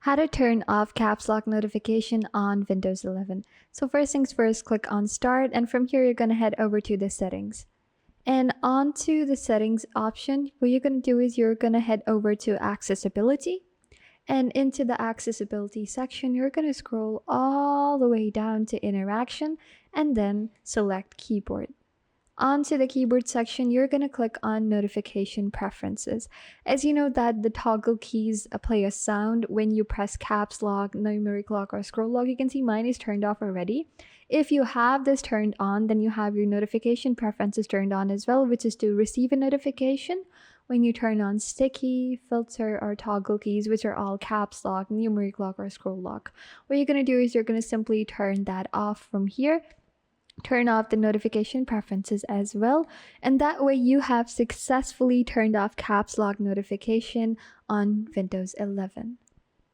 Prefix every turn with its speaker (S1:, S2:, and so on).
S1: How to turn off caps lock notification on Windows 11. So first things first, click on Start, and from here you're going to head over to the settings. And onto the settings option, what you're going to do is you're going to head over to accessibility. And into the accessibility section, you're going to scroll all the way down to interaction and then select keyboard. Onto the keyboard section, you're going to click on notification preferences. As you know that the toggle keys play a sound when you press caps lock, numeric lock, or scroll lock. You can see mine is turned off already. If you have this turned on, then you have your notification preferences turned on as well, which is to receive a notification when you turn on sticky, filter, or toggle keys, which are all caps lock, numeric lock, or scroll lock. What you're going to do is you're going to simply turn that off from here. Turn off the notification preferences as well, and that way you have successfully turned off caps lock notification on Windows 11.